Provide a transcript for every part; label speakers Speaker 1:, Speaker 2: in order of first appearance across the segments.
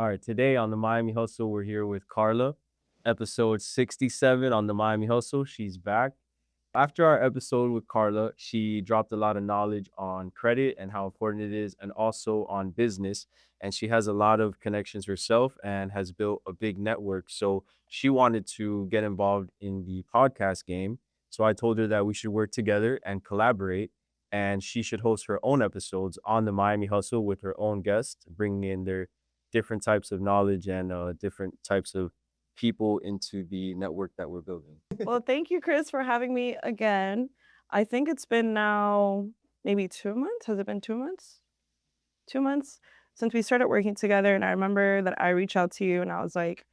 Speaker 1: All right, today on the Miami Hustle, we're here with Karla, episode 67 on the Miami Hustle. She's back. After our episode with Karla, she dropped a lot of knowledge on credit and how important it is, and also on business. And she has a lot of connections herself and has built a big network. So she wanted to get involved in the podcast game. So I told her that we should work together and collaborate. And she should host her own episodes on the Miami Hustle with her own guests, bringing in their different types of knowledge and different types of people into the network that we're building.
Speaker 2: Well, thank you, Chris, for having me again. I think it's been now maybe 2 months. Has it been 2 months? 2 months since we started working together. And I remember that I reached out to you and I was like,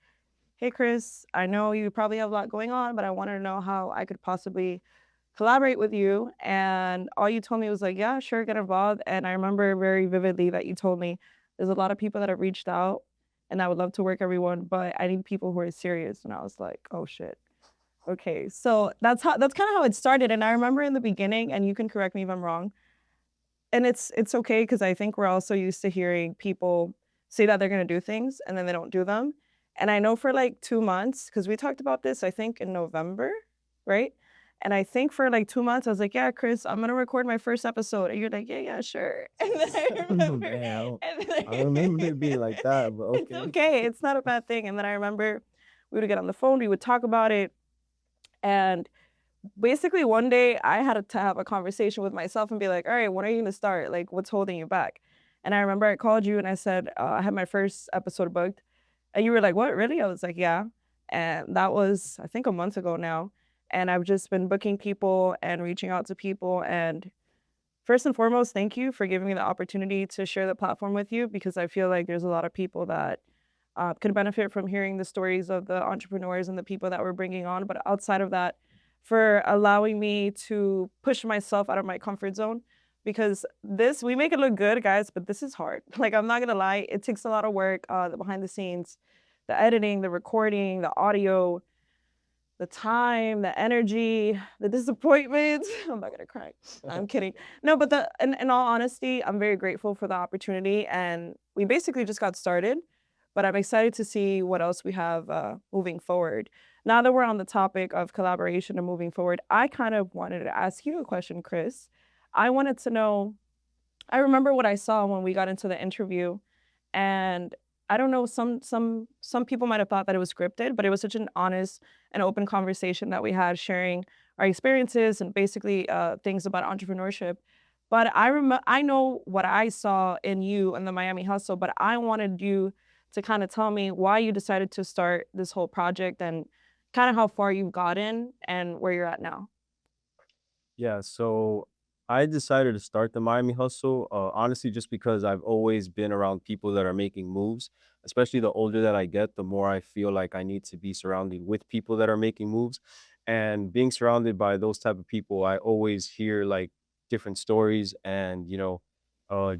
Speaker 2: hey, Chris, I know you probably have a lot going on, but I wanted to know how I could possibly collaborate with you. And all you told me was like, yeah, sure, get involved. And I remember very vividly that you told me there's a lot of people that have reached out and I would love to work everyone, but I need people who are serious. And I was like, oh shit. Okay, so that's kind of how it started, and I remember in the beginning, and you can correct me if I'm wrong, and it's okay because I think we're also used to hearing people say that they're gonna do things and then they don't do them. And I know for like 2 months, because we talked about this, I think in November, right? And I think for like 2 months, I was like, "Yeah, Chris, I'm gonna record my first episode," and you're like, "Yeah, yeah, sure." And then I remember,
Speaker 1: Damn.
Speaker 2: and
Speaker 1: I don't remember it being
Speaker 2: then
Speaker 1: like that, but
Speaker 2: it's
Speaker 1: okay.
Speaker 2: okay, it's not a bad thing. And then I remember we would get on the phone, we would talk about it, and basically one day I had to have a conversation with myself and be like, all right, when are you gonna start? Like, what's holding you back? And I remember I called you and I said, I had my first episode booked. And you were like, what, really? I was like, yeah. And that was, I think, a month ago now. And I've just been booking people and reaching out to people. And first and foremost, thank you for giving me the opportunity to share the platform with you because I feel like there's a lot of people that could benefit from hearing the stories of the entrepreneurs and the people that we're bringing on. But outside of that, for allowing me to push myself out of my comfort zone because this, we make it look good, guys, but this is hard. Like, I'm not gonna lie, it takes a lot of work, the behind the scenes, the editing, the recording, the audio, the time, the energy, the disappointment. I'm not gonna cry. I'm kidding. No, but in all honesty, I'm very grateful for the opportunity, and we basically just got started. But I'm excited to see what else we have moving forward. Now that we're on the topic of collaboration and moving forward, I kind of wanted to ask you a question, Chris. I wanted to know. I remember what I saw when we got into the interview, and I don't know, some people might have thought that it was scripted, but it was such an honest and open conversation that we had, sharing our experiences and basically things about entrepreneurship. But I know what I saw in you and the Miami Hustle, but I wanted you to kind of tell me why you decided to start this whole project and kind of how far you've gotten and where you're at now.
Speaker 1: Yeah, so I decided to start the Miami Hustle, honestly, just because I've always been around people that are making moves. Especially the older that I get, the more I feel like I need to be surrounded with people that are making moves. And being surrounded by those type of people, I always hear like different stories and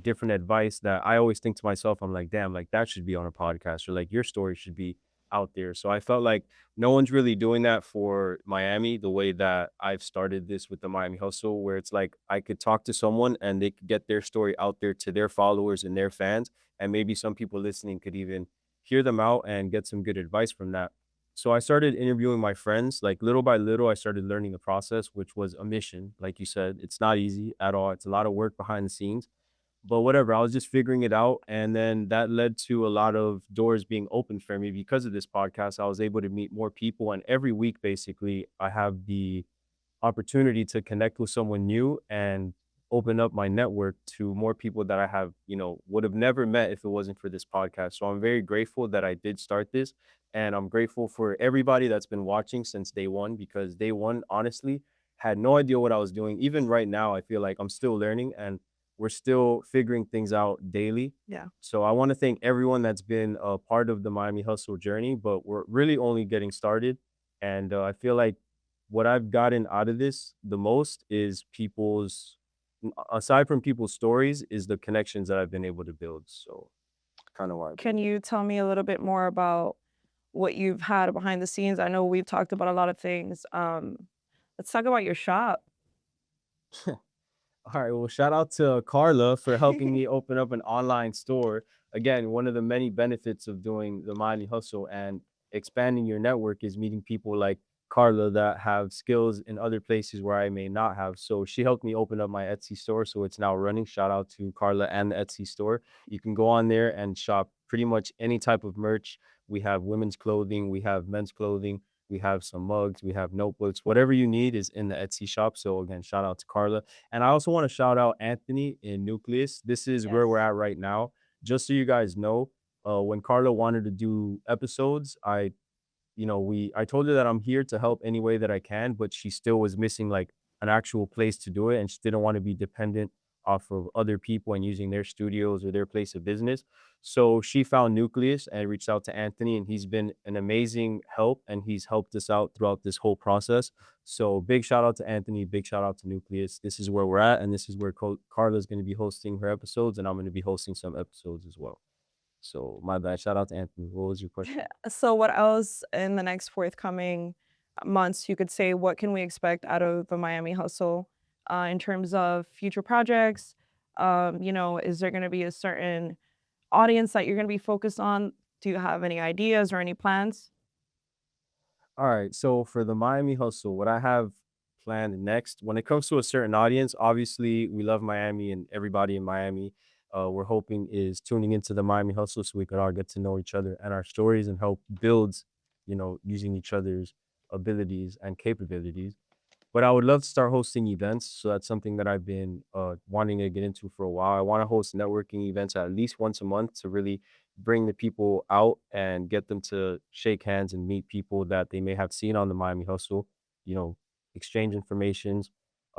Speaker 1: different advice that I always think to myself, I'm like, damn, like that should be on a podcast or like your story should be out there. So I felt like no one's really doing that for Miami the way that I've started this with the Miami Hustle, where it's like I could talk to someone and they could get their story out there to their followers and their fans. And maybe some people listening could even hear them out and get some good advice from that. So I started interviewing my friends. Like little by little, I started learning the process, which was a mission. Like you said, it's not easy at all. It's a lot of work behind the scenes, but whatever, I was just figuring it out, and then that led to a lot of doors being opened for me because of this podcast. I was able to meet more people, and every week, basically, I have the opportunity to connect with someone new and open up my network to more people that I have, would have never met if it wasn't for this podcast. So I'm very grateful that I did start this. And I'm grateful for everybody that's been watching since day one, because day one, honestly, had no idea what I was doing. Even right now, I feel like I'm still learning and we're still figuring things out daily.
Speaker 2: Yeah.
Speaker 1: So I want to thank everyone that's been a part of the Miami Hustle journey, but we're really only getting started. And I feel like what I've gotten out of this the most is aside from people's stories, is the connections that I've been able to build. So kind of why I did
Speaker 2: Can you tell me a little bit more about what you've had behind the scenes? I know we've talked about a lot of things. Let's talk about your shop.
Speaker 1: it. All right. Well, shout out to Carla for helping me open up an online store. again, one of the many benefits of doing the Miami Hustle and expanding your network is meeting people like Karla that have skills in other places where I may not have. So she helped me open up my Etsy store. So it's now running. Shout out to Karla and the Etsy store. You can go on there and shop pretty much any type of merch. We have women's clothing, we have men's clothing, we have some mugs, we have notebooks. Whatever you need is in the Etsy shop. So again, shout out to Karla. And I also want to shout out Anthony in Nucleus. This is where we're
Speaker 2: Yes.
Speaker 1: at right now. Just so you guys know, when Carla wanted to do episodes, I told her that I'm here to help any way that I can, but she still was missing like an actual place to do it, and she didn't want to be dependent off of other people and using their studios or their place of business. So she found Nucleus and reached out to Anthony, and he's been an amazing help, and he's helped us out throughout this whole process. So big shout out to Anthony, big shout out to Nucleus. This is where we're at, and this is where Carla's going to be hosting her episodes, and I'm going to be hosting some episodes as well. So my bad. Shout out to Anthony. What was your question?
Speaker 2: So what else in the next forthcoming months you could say what can we expect out of the Miami Hustle in terms of future projects? Is there going to be a certain audience that you're going to be focused on? Do you have any ideas or any plans?
Speaker 1: All right. So for the Miami Hustle, what I have planned next, when it comes to a certain audience, obviously we love Miami and everybody in Miami. We're hoping is tuning into the Miami Hustle so we could all get to know each other and our stories and help build, using each other's abilities and capabilities. But I would love to start hosting events. So that's something that I've been wanting to get into for a while. I want to host networking events at least once a month to really bring the people out and get them to shake hands and meet people that they may have seen on the Miami Hustle, you know, exchange informations,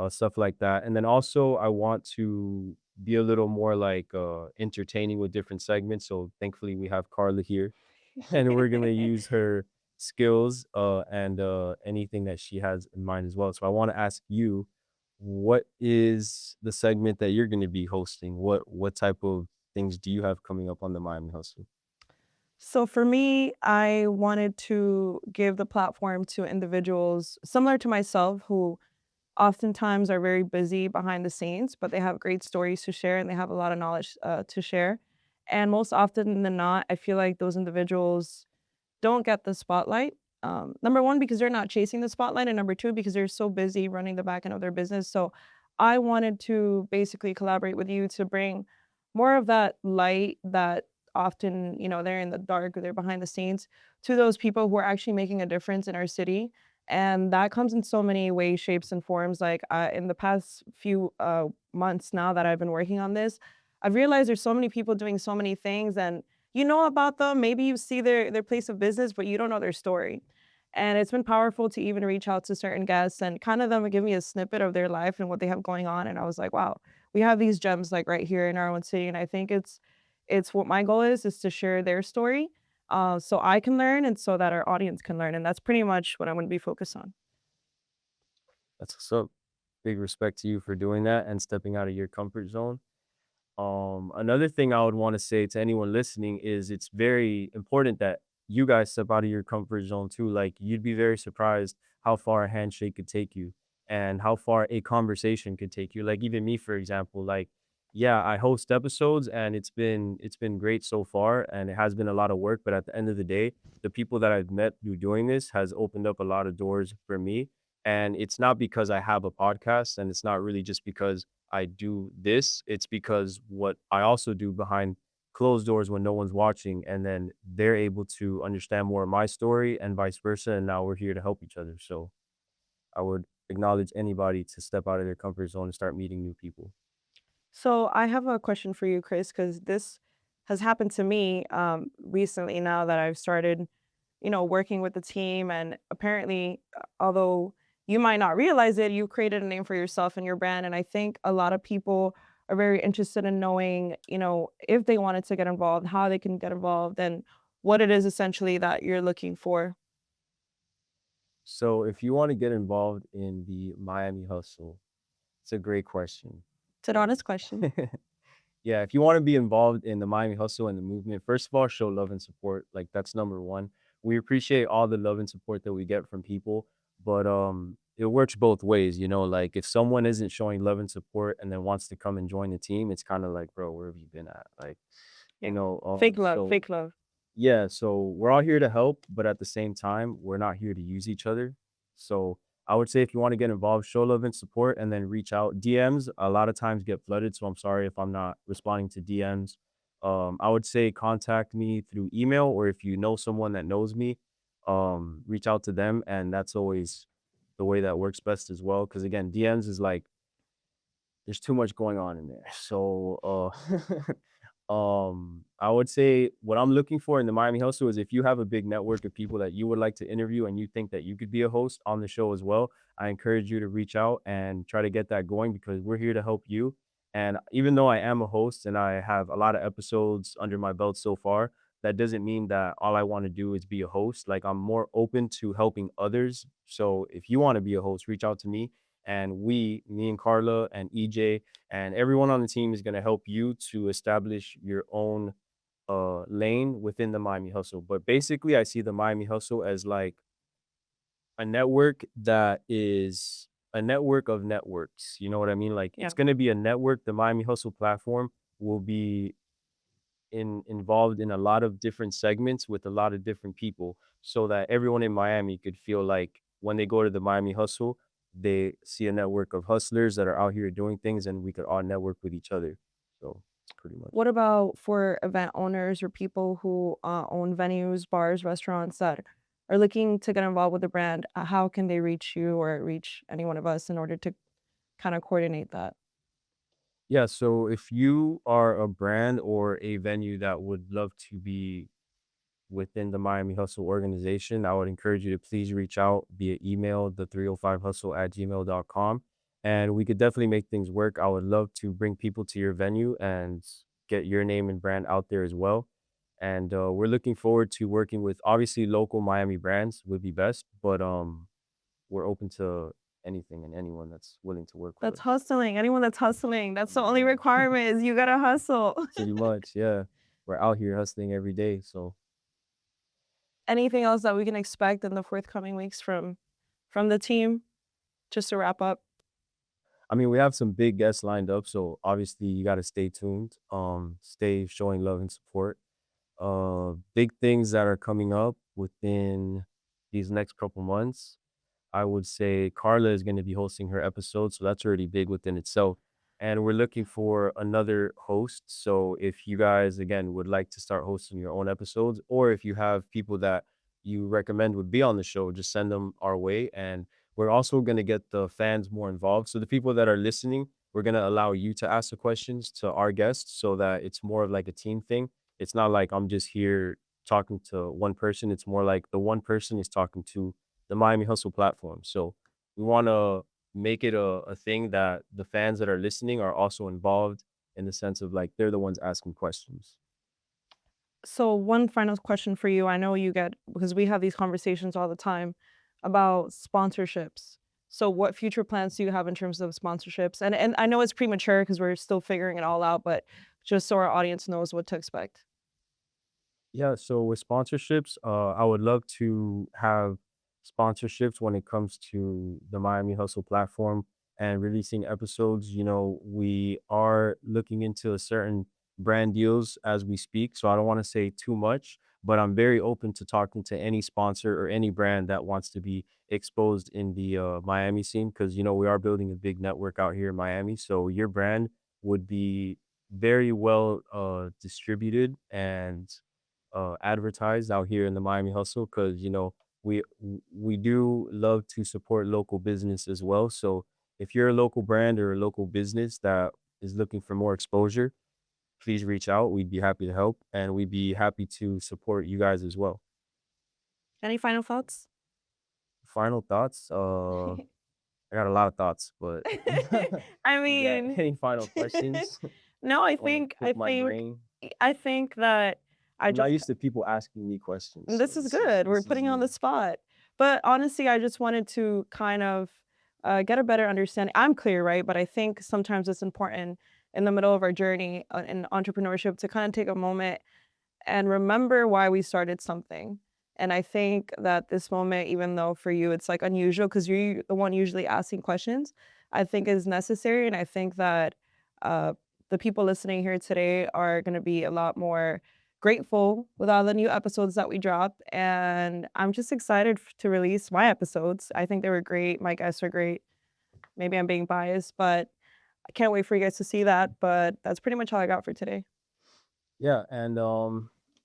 Speaker 1: stuff like that. And then also, I want to be a little more like entertaining with different segments. So thankfully, we have Carla here and we're gonna use her skills and anything that she has in mind as well. So I want to ask you, what is the segment that you're going to be hosting? What type of things do you have coming up on the Miami Hustle?
Speaker 2: So for me, I wanted to give the platform to individuals similar to myself who oftentimes are very busy behind the scenes, but they have great stories to share and they have a lot of knowledge to share. And most often than not, I feel like those individuals don't get the spotlight. Number one, because they're not chasing the spotlight, and number two, because they're so busy running the back end of their business. So I wanted to basically collaborate with you to bring more of that light that often, they're in the dark or they're behind the scenes to those people who are actually making a difference in our city. And that comes in so many ways, shapes, and forms. Like in the past few months now that I've been working on this, I've realized there's so many people doing so many things, and you know about them, maybe you see their place of business, but you don't know their story. And it's been powerful to even reach out to certain guests and kind of them give me a snippet of their life and what they have going on. And I was like, wow, we have these gems like right here in our own city. And I think it's what my goal is to share their story so I can learn and so that our audience can learn. And that's pretty much what I'm going to be focused on.
Speaker 1: That's what's up. Big respect to you for doing that and stepping out of your comfort zone. Another thing I would want to say to anyone listening is it's very important that you guys step out of your comfort zone too. Like you'd be very surprised how far a handshake could take you and how far a conversation could take you. Like even me, for example, like yeah, I host episodes and it's been great so far and it has been a lot of work, but at the end of the day, the people that I've met through doing this has opened up a lot of doors for me. And it's not because I have a podcast and it's not really just because I do this, it's because what I also do behind closed doors when no one's watching, and then they're able to understand more of my story and vice versa. And now we're here to help each other. So I would acknowledge anybody to step out of their comfort zone and start meeting new people.
Speaker 2: So I have a question for you, Chris, because this has happened to me recently now that I've started working with the team. And apparently, although you might not realize it, you created a name for yourself and your brand. And I think a lot of people are very interested in knowing, if they wanted to get involved, how they can get involved, and what it is essentially that you're looking for.
Speaker 1: So if you want to get involved in the Miami hustle, it's a great question.
Speaker 2: It's an honest question.
Speaker 1: Yeah, if you want to be involved in the Miami hustle and the movement, first of all, show love and support. Like that's number one. We appreciate all the love and support that we get from people, but it works both ways, like if someone isn't showing love and support and then wants to come and join the team, it's kind of like, bro, where have you been at? Like
Speaker 2: Yeah.
Speaker 1: So
Speaker 2: Fake love.
Speaker 1: yeah, so we're all here to help, but at the same time, we're not here to use each other. So I would say if you want to get involved, show love and support and then reach out. DMs a lot of times get flooded, so I'm sorry if I'm not responding to DMs. I would say contact me through email, or if you know someone that knows me, reach out to them, and that's always the way that works best as well. Because again, DMs is like there's too much going on in there. So, I would say what I'm looking for in the Miami Hustle is if you have a big network of people that you would like to interview and you think that you could be a host on the show as well, I encourage you to reach out and try to get that going because we're here to help you. And even though I am a host and I have a lot of episodes under my belt so far, that doesn't mean that all I want to do is be a host. Like I'm more open to helping others. So if you want to be a host, reach out to me and me and Carla and EJ and everyone on the team is going to help you to establish your own lane within the Miami Hustle. But basically, I see the Miami Hustle as like a network that is a network of networks. You know what I mean? Like
Speaker 2: Yeah.
Speaker 1: it's going to be a network. The Miami Hustle platform will be involved in a lot of different segments with a lot of different people so that everyone in Miami could feel like when they go to the Miami Hustle, they see a network of hustlers that are out here doing things and we could all network with each other. So pretty much.
Speaker 2: What about for event owners or people who own venues, bars, restaurants that are looking to get involved with the brand? How can they reach you or reach any one of us in order to kind of coordinate that?
Speaker 1: Yeah, so if you are a brand or a venue that would love to be within the Miami Hustle organization, I would encourage you to please reach out via email, the 305hustle at gmail.com. And we could definitely make things work. I would love to bring people to your venue and get your name and brand out there as well. And we're looking forward to working with obviously local Miami brands would be best, but we're open to anything and anyone that's willing to work with
Speaker 2: That's
Speaker 1: us.
Speaker 2: hustling. Anyone that's hustling, that's the only
Speaker 1: Yeah.
Speaker 2: requirement is you gotta hustle.
Speaker 1: Pretty much, yeah. We're out here hustling every day, so
Speaker 2: Anything else that we can expect in the forthcoming weeks from the team? Just to wrap up.
Speaker 1: I mean, we have some big guests lined up, so obviously you gotta stay tuned. Stay showing love and support. Big things that are coming up within these next couple months. I would say Karla is going to be hosting her episode, so that's already big within itself. And we're looking for another host. So if you guys again would like to start hosting your own episodes, or if you have people that you recommend would be on the show, just send them our way. And we're also going to get the fans more involved. So the people that are listening, we're going to allow you to ask the questions to our guests so that it's more of like a team thing. It's not like I'm just here talking to one person. It's more like the one person is talking to the Miami Hustle platform. So we want to make it a thing that the fans that are listening are also involved in the sense of like they're the ones asking questions.
Speaker 2: So one final question for you. I know you get because we have these conversations all the time about sponsorships. So what future plans do you have in terms of sponsorships? And I know it's premature because we're still figuring it all out, but just so our audience knows what to expect.
Speaker 1: Yeah, so with sponsorships, I would love to have sponsorships when it comes to the Miami Hustle platform and releasing episodes. You know, we are looking into a certain brand deals as we speak, so I don't want to say too much, but I'm very open to talking to any sponsor or any brand that wants to be exposed in the Miami scene because you know we are building a big network out here in Miami. So your brand would be very well distributed and advertised out here in the Miami hustle because you know we do love to support local business as well. So if you're a local brand or a local business that is looking for more exposure, please reach out. We'd be happy to help and we'd be happy to support you guys as well.
Speaker 2: Any final thoughts?
Speaker 1: Final thoughts? I got a lot of thoughts, but
Speaker 2: I
Speaker 1: you got
Speaker 2: mean,
Speaker 1: any final questions?
Speaker 2: no,
Speaker 1: Want to
Speaker 2: I
Speaker 1: pick my
Speaker 2: think
Speaker 1: brain?
Speaker 2: I think that I
Speaker 1: I'm not
Speaker 2: just
Speaker 1: used to people asking me questions, so
Speaker 2: this is good. We're
Speaker 1: this is
Speaker 2: putting you on
Speaker 1: new.
Speaker 2: the spot. But honestly, I just wanted to kind of get a better understanding. I'm clear, right? But I think sometimes it's important in the middle of our journey in entrepreneurship to kind of take a moment and remember why we started something. And I think that this moment, even though for you it's like unusual because you're the one usually asking questions, I think is necessary. And I think that uh, the people listening here today are gonna be a lot more grateful with all the new episodes that we drop, and I'm just excited to release my episodes. I think they were great. My guests are great. Maybe I'm being biased, but I can't wait for you guys to see that. But that's pretty much all I got for today.
Speaker 1: Yeah, and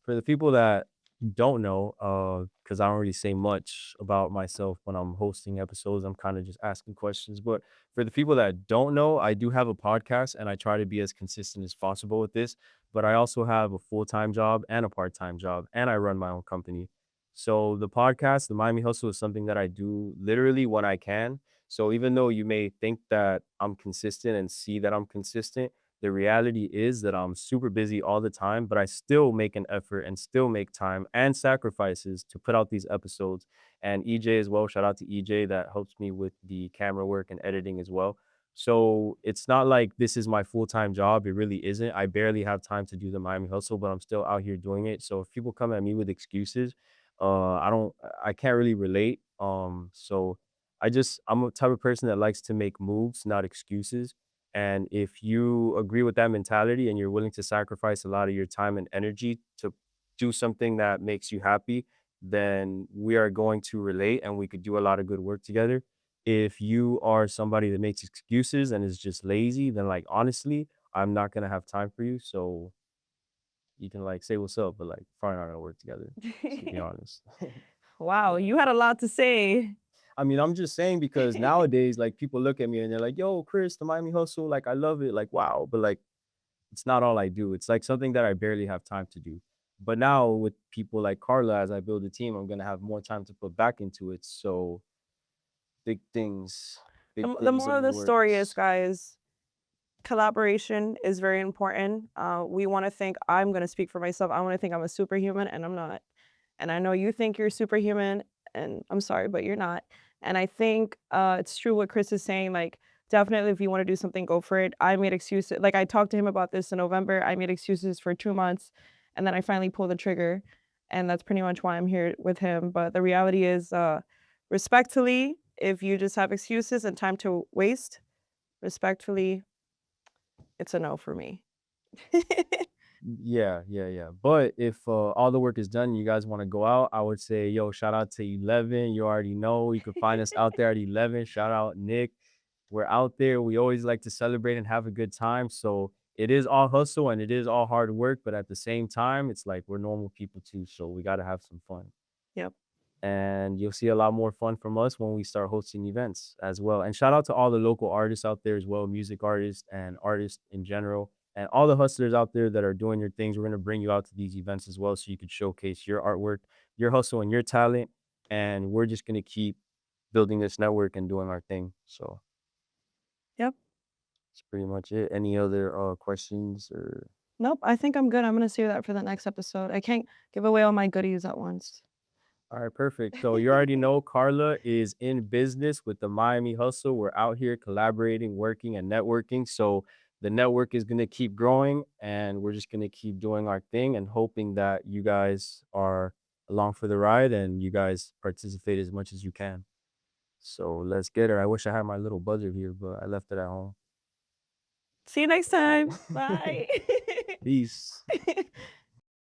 Speaker 1: for the people that don't know, because I don't really say much about myself when I'm hosting episodes, I'm kind of just asking questions. But for the people that don't know, I do have a podcast, and I try to be as consistent as possible with this. But I also have a full-time job and a part-time job, and I run my own company. So the podcast, the Miami Hustle, is something that I do literally when I can. So even though you may think that I'm consistent and see that I'm consistent, the reality is that I'm super busy all the time, but I still make an effort and still make time and sacrifices to put out these episodes. And EJ as well, shout out to EJ that helps me with the camera work and editing as well. So it's not like this is my full-time job. It really isn't. I barely have time to do the Miami Hustle, but I'm still out here doing it. So if people come at me with excuses, I don't I can't really relate. I'm a type of person that likes to make moves, not excuses. And if you agree with that mentality and you're willing to sacrifice a lot of your time and energy to do something that makes you happy, then we are going to relate and we could do a lot of good work together. If you are somebody that makes excuses and is just lazy, then like honestly, I'm not gonna have time for you. So you can like say what's up, but like probably not gonna work together, to be honest.
Speaker 2: Wow, you had a lot to say.
Speaker 1: I mean, I'm just saying because nowadays, like people look at me and they're like, yo, Chris, the Miami Hustle, like I love it. Like, wow. But like it's not all I do. It's like something that I barely have time to do. But now with people like Carla, as I build a team, I'm gonna have more time to put back into it. So big things, big
Speaker 2: The
Speaker 1: things
Speaker 2: moral
Speaker 1: in
Speaker 2: of
Speaker 1: the
Speaker 2: the story is,
Speaker 1: works.
Speaker 2: guys, collaboration is very important. We wanna think I'm gonna speak for myself, I wanna think I'm a superhuman, and I'm not. And I know you think you're superhuman, and I'm sorry, but you're not. And I think, it's true what Chris is saying, like, definitely if you wanna do something, go for it. I made excuses like, I talked to him about this in November, I made excuses for 2 months, and then I finally pulled the trigger, and that's pretty much why I'm here with him. But the reality is, respectfully, if you just have excuses and time to waste, respectfully, it's a no for me.
Speaker 1: Yeah, yeah, yeah. But if all the work is done, you guys want to go out, I would say, yo, shout out to 11. You already know you could find us out there at 11. Shout out Nick. We're out there. We always like to celebrate and have a good time. So it is all hustle and it is all hard work, but at the same time, it's like we're normal people too. So we got to have some fun.
Speaker 2: Yep.
Speaker 1: And you'll see a lot more fun from us when we start hosting events as well. And shout out to all the local artists out there as well, music artists and artists in general, and all the hustlers out there that are doing your things. We're going to bring you out to these events as well so you could showcase your artwork, your hustle, and your talent. And we're just going to keep building this network and doing our thing. So
Speaker 2: Yep.
Speaker 1: that's pretty much it. Any other questions or
Speaker 2: Nope, I think I'm good. I'm gonna save that for the next episode. I can't give away all my goodies at once.
Speaker 1: all right, perfect. So you already know Carla is in business with the Miami Hustle. We're out here collaborating, working, and networking. So the network is going to keep growing and we're just going to keep doing our thing and hoping that you guys are along for the ride and you guys participate as much as you can. So let's get her. I wish I had my little buzzer here, but I left it at home.
Speaker 2: See you next
Speaker 1: All
Speaker 2: time.
Speaker 1: right.
Speaker 2: Bye.
Speaker 1: Peace.